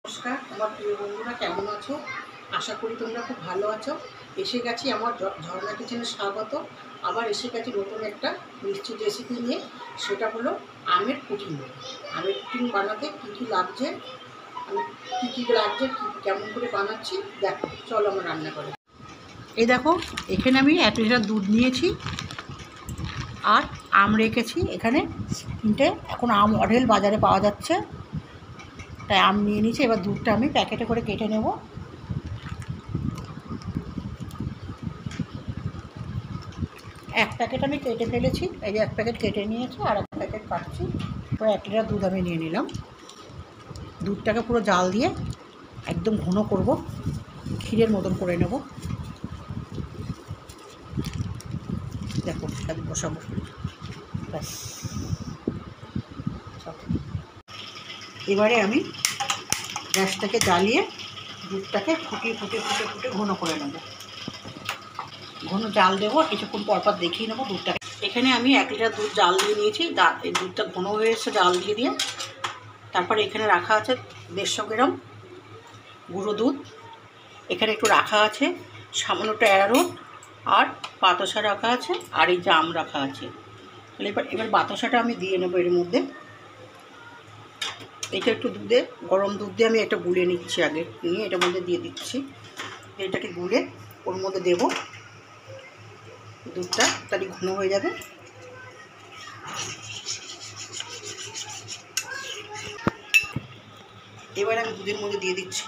নমস্কার আমার প্রিয় বন্ধুরা, কেমন আছো? আশা করি তোমরা খুব ভালো আছো। এসে গেছি আমার ঝর্ণা কিচেনে স্বাগত। আবার এসে গেছি নতুন একটা মিষ্টি রেসিপি নিয়ে। সেটা হলো আমের পুডিং। আমের পুডিং বানাতে কী কী লাগছে, আমি কেমন করে বানাচ্ছি দেখো। চলো আমার রান্না করে। এই দেখো, এখানে আমি 1 লিটার দুধ নিয়েছি আর আম রেখেছি এখানে 3টে। এখন আম অঢেল বাজারে পাওয়া যাচ্ছে, তাই আম নিয়ে নিয়েছি। এবার দুধটা আমি প্যাকেটে করে কেটে নেব। এক প্যাকেট আমি কেটে ফেলেছি, এই যে 1 প্যাকেট কেটে নিয়েছি আর 1 প্যাকেট কাটছি। তো 1 লিটার দুধ আমি নিয়ে নিলাম। দুধটাকে পুরো জাল দিয়ে একদম ঘন করব, ক্ষীরের মতন করে নেব। দেখো বসাবো, ব্যাস। এবারে আমি গ্যাসটাকে জ্বালিয়ে দুধটাকে ফুটিয়ে ঘন করে নেব। ঘন জাল দেবো, কিছুক্ষণ পরপর দেখিয়ে নেবো দুধটাকে। এখানে আমি 1 লিটার দুধ জাল দিয়ে নিয়েছি। এই দুধটা ঘন হয়ে এসেছে জাল দিয়ে তারপরে এখানে রাখা আছে 150 গ্রাম গুঁড়ো দুধ। এখানে একটু রাখা আছে সামান্যটা অ্যারারুট আর বাতাসা রাখা আছে, আর এই জাম রাখা আছে। তাহলে এবার বাতাসাটা আমি দিয়ে নেবো এর মধ্যে। এটা একটু গরম দুধ দিয়ে আমি একটা গুলে নিচ্ছি, আগে নিয়ে এটার মধ্যে দিয়ে দিচ্ছি। এটাকে গুলে ওর মধ্যে দেবো, দুধটা তাহলে ঘন হয়ে যাবে। এবার আমি দুধের মধ্যে দিয়ে দিচ্ছি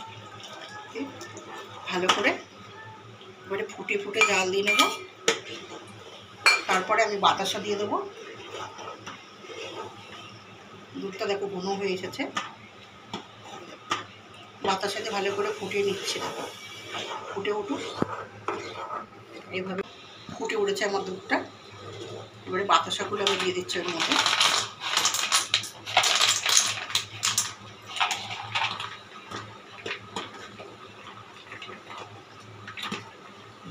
ভালো করে। এবারে ফুটে জাল দিয়ে নেব। তারপরে আমি বাতাসা দিয়ে দেবো। দুধটা দেখো ঘন হয়ে এসেছে, বাতাসাতে ভালো করে ফুটিয়ে নিচ্ছে। দেখো ফুটে উঠুক, এইভাবে ফুটে উঠেছে আমার দুধটা। এবারে বাতাসাগুলো আমি দিয়ে দিচ্ছি এর মধ্যে।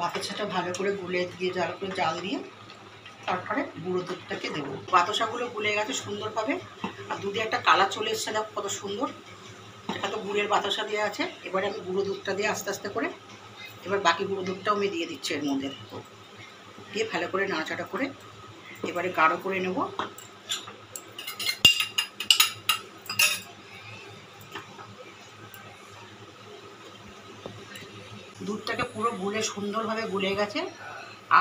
বাতাসাটা ভালো করে গুলে দিয়ে জাল দিয়ে তারপরে গুঁড়ো দুধটাকে দেবো। বাতাসাগুলো গুলে গেছে সুন্দরভাবে, আর দুধে একটা কালার চলে এসছে, দেখো কত সুন্দর। এটা তো গুড়ের বাতাসা দেওয়া আছে। এবারে আমি গুঁড়ো দুধটা দিয়ে আস্তে আস্তে করে এবার বাকি গুঁড়ো দুধটাও আমি দিয়ে দিচ্ছি এর মধ্যে, দিয়ে ভালো করে নাড়াচাড়া করে এবারে গাঢ় করে নেব। দুধটাকে পুরো গুলে সুন্দরভাবে গুলে গেছে,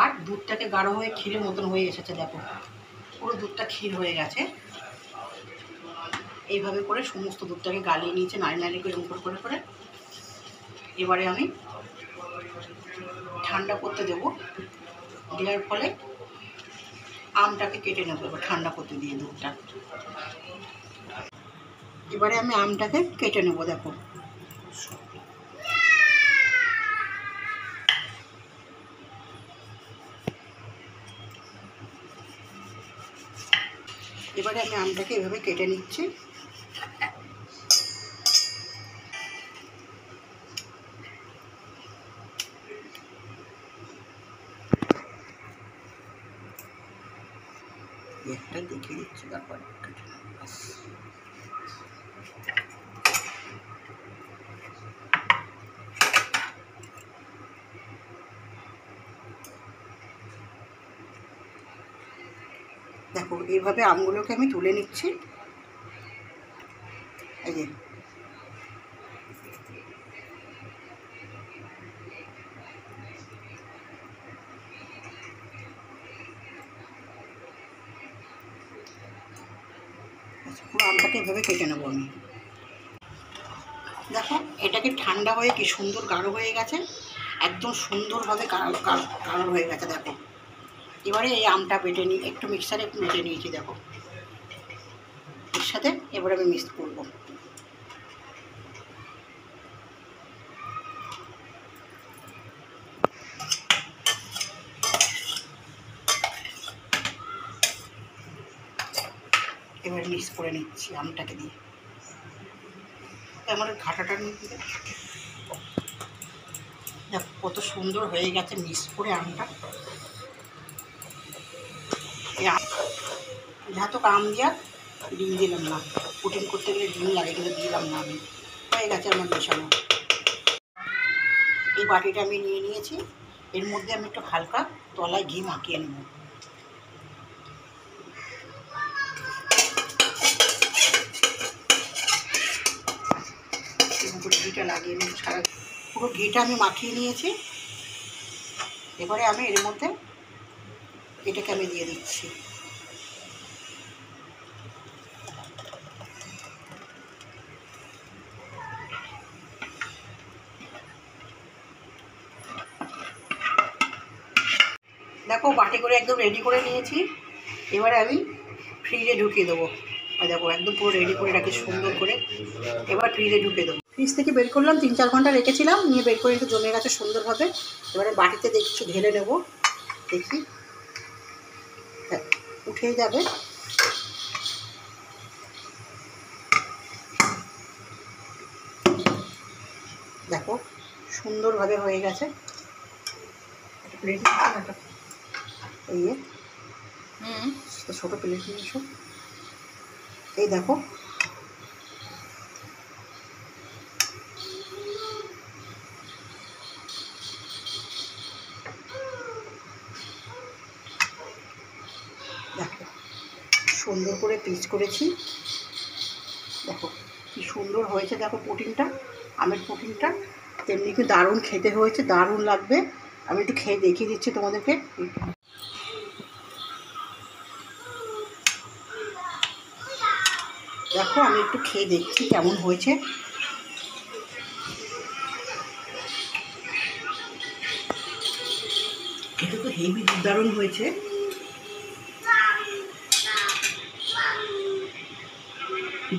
আর দুধটাকে গাঢ় হয়ে ক্ষীরের মতন হয়ে এসেছে। দেখো পুরো দুধটা ক্ষীর হয়ে গেছে। এইভাবে করে সমস্ত দুধটাকে গালিয়ে নিয়েছে, নাড়ি করে করে। এবারে আমি ঠান্ডা করতে দেবো। দেওয়ার ফলে আমটাকে কেটে নেবো এবার ঠান্ডা করতে দিয়ে দুধটা। এবারে আমি আমটাকে কেটে নেবো। দেখো এবারে আমি আমটাকে এভাবে কেটে নিচ্ছি। একটা দেখিয়ে দিচ্ছি, তারপরে দেখো এইভাবে আমগুলোকে আমি তুলে নিচ্ছি। এই যে পুরো আমটাকে এভাবে কেটে নেবো আমি। দেখো এটাকে ঠান্ডা হয়ে কি সুন্দর গাঢ় হয়ে গেছে, একদম সুন্দরভাবে গাঢ় হয়ে গেছে। দেখো এবারে এই আমটা বেটে নিই, একটু মিক্সারে বেটে নিয়েছি। দেখো এর সাথে এবারে আমি মিক্স করবো। এবার মিক্স করে নিচ্ছি আমটাকে দিয়ে। আমার ঘাটাটা নিয়ে দিলে দেখো কত সুন্দর হয়ে গেছে মিক্স করে আমটা। যাহাতো আম দিয়া ডিম দিলাম না, পুটিং করতে গেলে ডিম লাগে, কিন্তু দিলাম না আমি। হয়ে গেছে আমার মেশানো। এই বাটিটা আমি নিয়ে নিয়েছি, এর মধ্যে আমি একটু হালকা তলায় ঘি মাখিয়ে নেব। ঘিটা লাগিয়ে নেব, সারা পুরো ঘিটা আমি মাখিয়ে নিয়েছি। এবারে আমি এর মধ্যে এটাকে আমি দিয়ে দিচ্ছি। দেখো বাটি করে একদম রেডি করে নিয়েছি। এবারে আমি ফ্রিজে ঢুকিয়ে দেবো। আর দেখো একদম পুরো রেডি করে রাখি সুন্দর করে। এবার ফ্রিজে ঢুকিয়ে দেবো। ফ্রিজ থেকে বের করলাম, 3-4 ঘন্টা রেখেছিলাম, নিয়ে বের করে একটু জমে গেছে সুন্দরভাবে। এবারে বাটিতে দেখছি ঢেলে নেব, দেখি হ্যাঁ উঠেই যাবে। দেখো সুন্দরভাবে হয়ে গেছে। প্লেট এই ছোটো প্লেট নিয়ে এসো। এই দেখো দেখো সুন্দর করে পিস করেছি। দেখো কি সুন্দর হয়েছে, দেখো পুডিংটা, আমের পুডিংটা তেমনি কি দারুণ খেতে হয়েছে, দারুণ লাগবে। আমি একটু খেয়ে দেখিয়ে দিচ্ছি তোমাদেরকে। দেখো আমি একটু খেয়ে দেখছি কেমন হয়েছে। এটা তো হেভি দারুণ হয়েছে।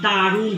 দারুণ।